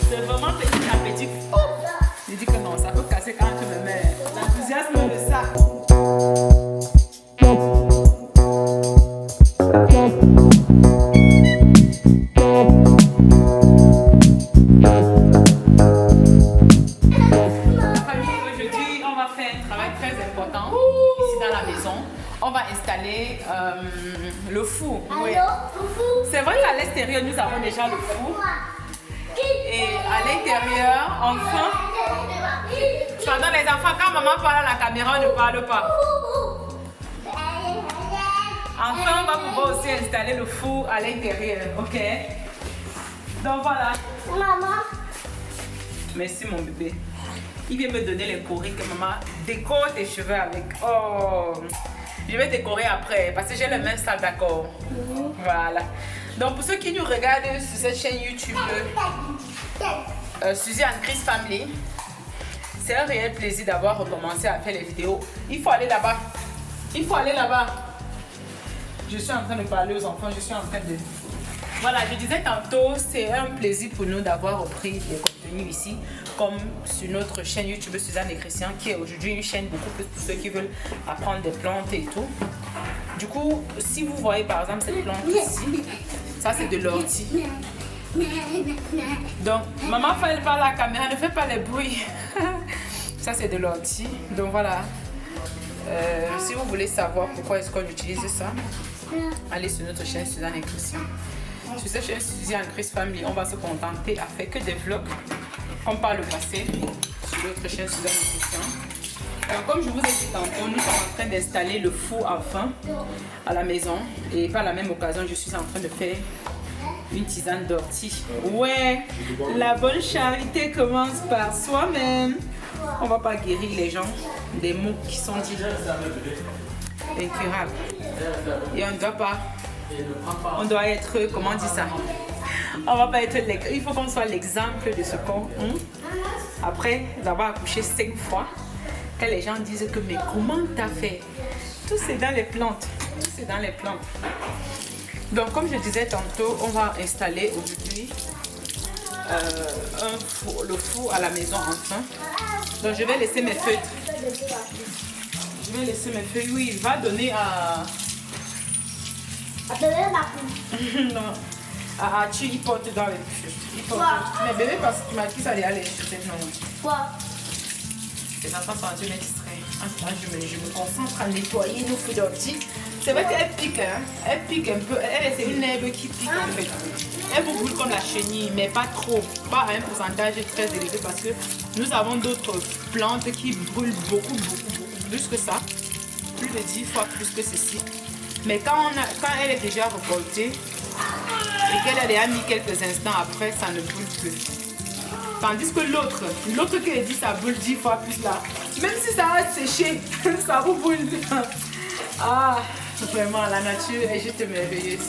C'est vraiment petit à petit. Oh! Je dis que non, ça peut casser quand tu me mets l'enthousiasme de ça. Aujourd'hui, on va faire un travail très important ici dans la maison. On va installer le four. Oui. C'est vrai qu'à l'extérieur, nous avons déjà le four. Et à l'intérieur, enfin, pendant les enfants, quand maman parle à la caméra, on ne parle pas. Enfin, on va pouvoir aussi installer le four à l'intérieur, ok? Donc voilà. Maman. Merci mon bébé. Il vient me donner les courriers que maman décore tes cheveux avec. Oh, je vais décorer après parce que j'ai le même sac, d'accord? Voilà. Donc pour ceux qui nous regardent sur cette chaîne YouTube, Suzy and Chris Family, c'est un réel plaisir d'avoir recommencé à faire les vidéos. Il faut aller là-bas. Il faut aller là-bas. Je suis en train de parler aux enfants, je suis en train de... Voilà, je disais tantôt, c'est un plaisir pour nous d'avoir repris les contenus ici, comme sur notre chaîne YouTube Suzanne et Christian, qui est aujourd'hui une chaîne beaucoup plus pour ceux qui veulent apprendre des plantes et tout. Du coup, si vous voyez par exemple cette plante ici, ça c'est de l'ortie. Donc, maman fait pas la caméra, ne fait pas les bruits. Ça c'est de l'ortie. Donc voilà. Si vous voulez savoir pourquoi est-ce qu'on utilise ça, allez sur notre chaîne Suzanne et Christian. Sur cette chaîne Suzy and Chris Family, on va se contenter à faire que des vlogs comme par le passé sur notre chaîne Suzanne et Christian. Alors, comme je vous ai dit tantôt, nous sommes en train d'installer le four à vin à la maison et par la même occasion, je suis en train de faire une tisane d'ortie. Ouais, la bonne charité commence par soi-même. On va pas guérir les gens des mots qui sont dits incurables. Et on ne doit pas. On doit être, comment on dit ça? On va pas être, il faut qu'on soit l'exemple de ce qu'on après avoir accouché 5 fois, que les gens disent que mais comment t'as fait? Tout c'est dans les plantes, tout c'est dans les plantes. Donc comme je disais tantôt, on va installer aujourd'hui le four à la maison enfin. Donc je vais laisser mes feuilles. Je vais laisser mes feuilles. Oui, il va donner à... Non. Tu y portes dans les choses. Mais bébé, parce que tu m'as dit que ça allait aller chercher. Non. Quoi? Les enfants sont un peu distraits. Je me concentre à nettoyer nos feuilles d'ortie. C'est vrai qu'elle pique, hein. Elle pique un peu. C'est une herbe qui pique en fait. Elle vous brûle comme la chenille, mais pas trop. Pas à un pourcentage très élevé parce que nous avons d'autres plantes qui brûlent beaucoup plus que ça. Plus de 10 fois plus que ceci. Mais quand elle est déjà récoltée et qu'elle a déjà mis quelques instants après, ça ne brûle plus. Tandis que l'autre qui est dit ça brûle 10 fois plus là. Même si ça va sécher, ça vous brûle. Ah, vraiment, la nature est juste merveilleuse.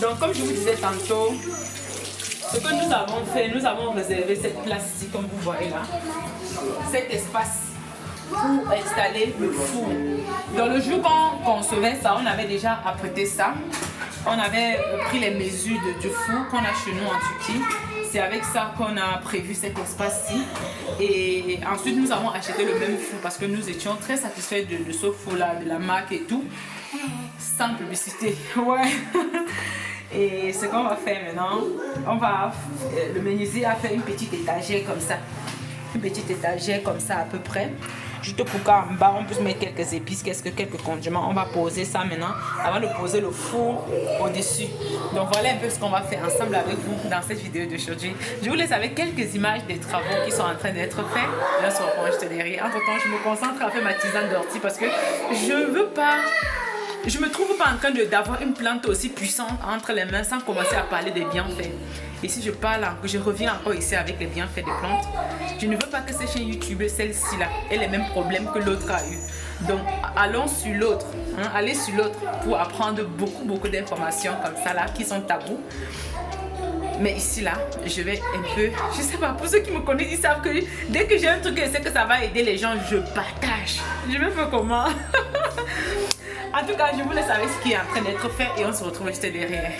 Donc, comme je vous disais tantôt, ce que nous avons fait, nous avons réservé cette place ici, comme vous voyez là, cet espace pour installer le four. Dans le jour qu'on concevait ça, on avait déjà apprêté ça. On avait pris les mesures du four qu'on a chez nous en Turquie. C'est avec ça qu'on a prévu cet espace-ci. Et ensuite, nous avons acheté le même four parce que nous étions très satisfaits de ce four-là, de la marque et tout. Sans publicité. Ouais. Et ce qu'on va faire maintenant, on va le menuisier a fait une petite étagère comme ça. Une petite étagère comme ça à peu près. Juste pour qu'en bas on puisse mettre quelques épices, quelques condiments. On va poser ça maintenant avant de poser le four au-dessus. Donc voilà un peu ce qu'on va faire ensemble avec vous dans cette vidéo d'aujourd'hui. Je vous laisse avec quelques images des travaux qui sont en train d'être faits. Là sur le point, je te dirai. Entre temps, je me concentre à faire ma tisane d'ortie parce que je me trouve pas en train d'avoir une plante aussi puissante entre les mains sans commencer à parler des bienfaits. Et si je parle, je reviens encore ici avec les bienfaits des plantes, je ne veux pas que cette chaîne YouTube, celle-ci là, ait les mêmes problèmes que l'autre a eu. Donc allons sur l'autre, allez sur l'autre pour apprendre beaucoup d'informations comme ça là qui sont tabous. Mais ici là, je vais un peu, je sais pas, pour ceux qui me connaissent, ils savent que dès que j'ai un truc et je sais que ça va aider les gens, je partage. Je vais faire comment? En tout cas, je vous laisse avec ce qui est en train d'être fait et on se retrouve juste derrière.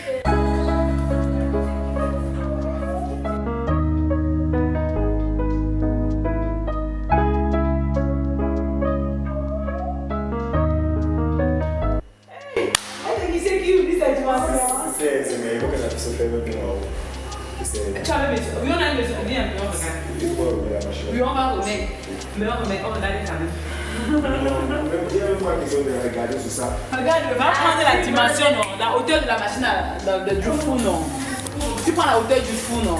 Tu avais besoin. Oui, on a besoin. Viens, on regarde. Oui, on va remettre. Mais on remet, on regarde quand même. Regarde, va prendre la dimension, non, la hauteur de la machine du four, non. Tu prends la hauteur du four, non.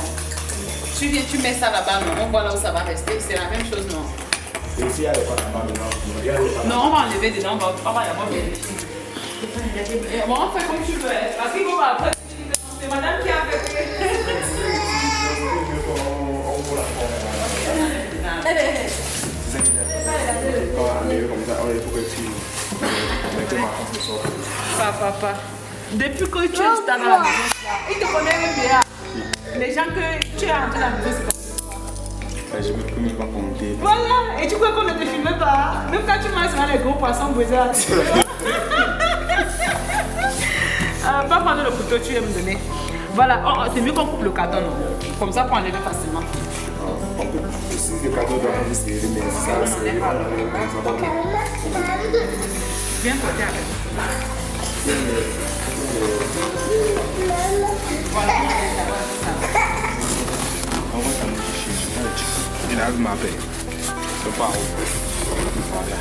Tu viens, tu mets ça là-bas, non. On voit là où ça va rester. C'est la même chose, non. Non, on va enlever dedans, on va d'abord vérifier. Bon, on fait comme tu veux, parce qu'il faut après. C'est madame qui a fait. Papa, depuis que tu es installé dans la maison, il te connaît même bien. Les gens que tu es entré dans la maison, c'est comme ça. Je ne peux même pas compter. Voilà, et tu crois qu'on ne te filme pas. Même quand tu manges sur les gros poissons brisés. Pas prendre le couteau, tu vas me donner. Voilà, c'est mieux qu'on coupe le carton, non? Comme ça, pour enlever facilement. Si le carton doit être serré, mais ça, c'est pas Viens côté avec. Voilà, on va s'amuser chez lui. Il a ma paix. C'est pas où. Voilà.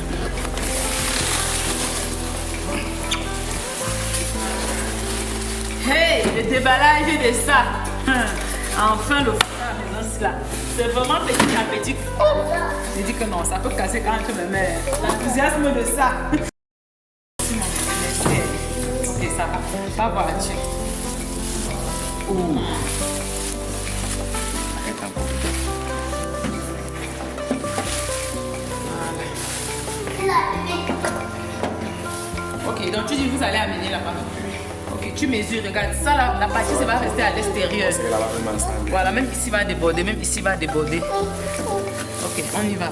hey, le déballage de ça. Enfin, le four à la maison, là. C'est vraiment petit à petit. Je dis que non, ça peut casser quand tu me mets l'enthousiasme de ça. Ok, ça va. Pas voiture. Arrête un peu. Ok, donc tu dis vous allez amener là-bas. Ok, tu mesures, regarde, ça la partie ça va rester à l'extérieur. Voilà, même ici va déborder, même ici va déborder. Ok, on y va.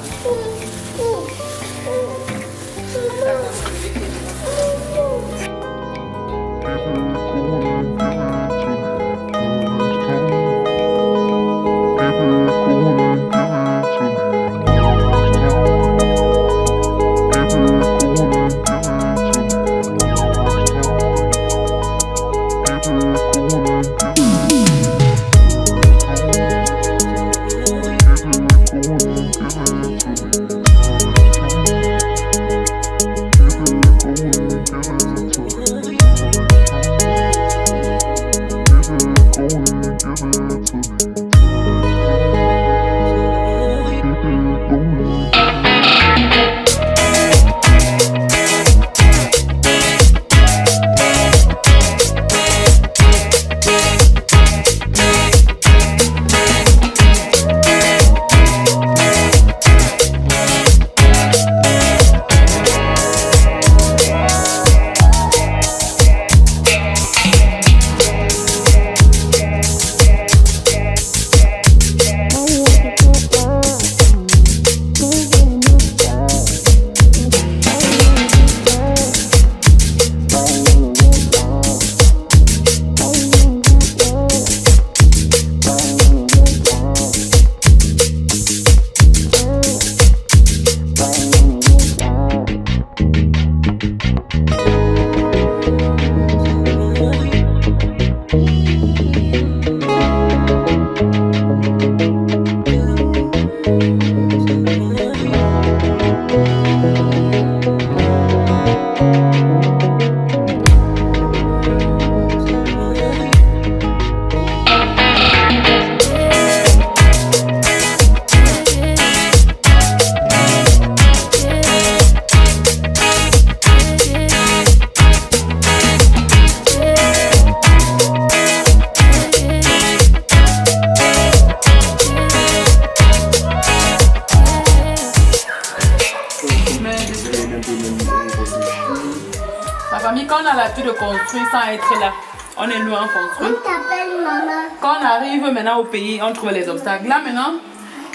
Ma famille, quand on a l'habitude de construire sans être là, on est loin en construire. On t'appelle maman. Quand on arrive maintenant au pays, on trouve les obstacles. Là maintenant,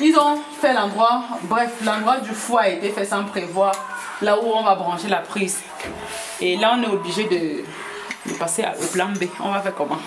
ils ont fait l'endroit, bref, l'endroit du foie a été fait sans prévoir, là où on va brancher la prise. Et là, on est obligé de passer au plan B. On va faire comment?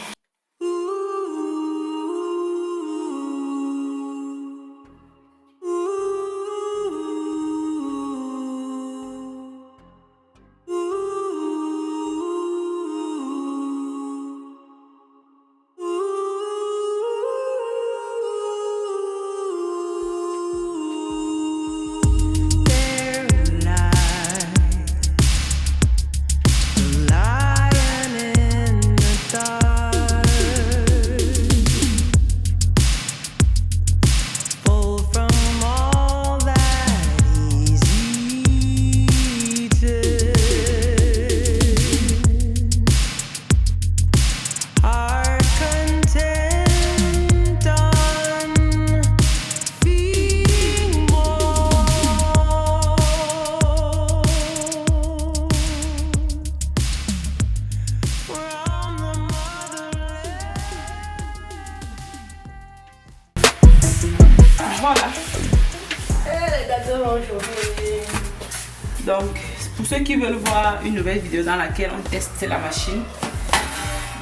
voilà. Et les gâteaux vont chauffer. Donc, pour ceux qui veulent voir une nouvelle vidéo dans laquelle on teste la machine,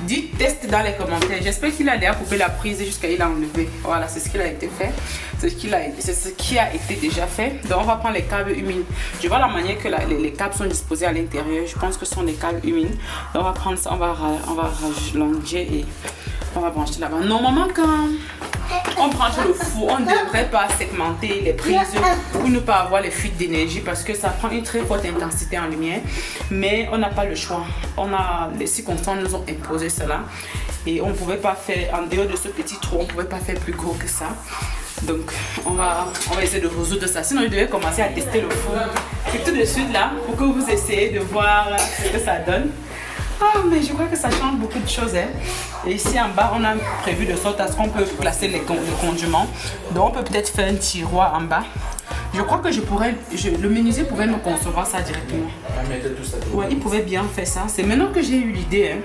dites test dans les commentaires. J'espère qu'il a déjà coupé la prise jusqu'à il a enlevé. Voilà, c'est ce qu'il a été fait. C'est ce qui a été déjà fait. Donc on va prendre les câbles humides. Je vois la manière que les câbles sont disposés à l'intérieur. Je pense que ce sont des câbles humides. Donc on va prendre ça, on va rallonger et on va brancher là-bas. Normalement quand on branche le four, on ne devrait pas segmenter les prises pour ne pas avoir les fuites d'énergie parce que ça prend une très forte intensité en lumière. Mais on n'a pas le choix. Les circonstances nous ont imposé cela et on ne pouvait pas faire, en dehors de ce petit trou, on ne pouvait pas faire plus gros que ça. Donc on va essayer de résoudre ça. Sinon je devais commencer à tester le four. C'est tout de suite là pour que vous essayez de voir ce que ça donne. Ah, mais je crois que ça change beaucoup de choses. Hein. Et ici en bas, on a prévu de sorte à ce qu'on peut placer les condiments. Donc on peut peut-être faire un tiroir en bas. Je crois que le menuisier pouvait me concevoir ça directement. Ouais, il pouvait bien faire ça. C'est maintenant que j'ai eu l'idée. Hein.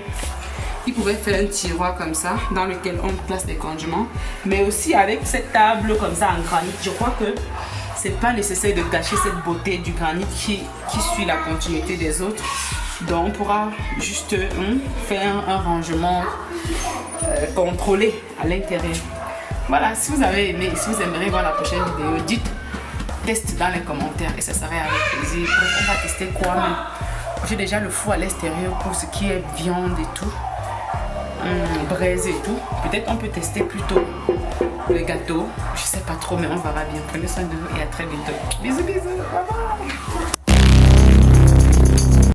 Il pouvait faire un tiroir comme ça dans lequel on place les condiments. Mais aussi avec cette table comme ça en granit. Je crois que c'est pas nécessaire de gâcher cette beauté du granit qui suit la continuité des autres. Donc on pourra juste faire un rangement contrôlé à l'intérieur. Voilà, si vous avez aimé, si vous aimeriez voir la prochaine vidéo, dites test dans les commentaires et ça serait avec plaisir. Bref, on va tester quoi même. J'ai déjà le four à l'extérieur pour ce qui est viande et tout, braise et tout. Peut-être on peut tester plutôt le gâteau. Je sais pas trop mais on verra bien. Prenez soin de vous et à très bientôt. Bisous bisous. Bye bye.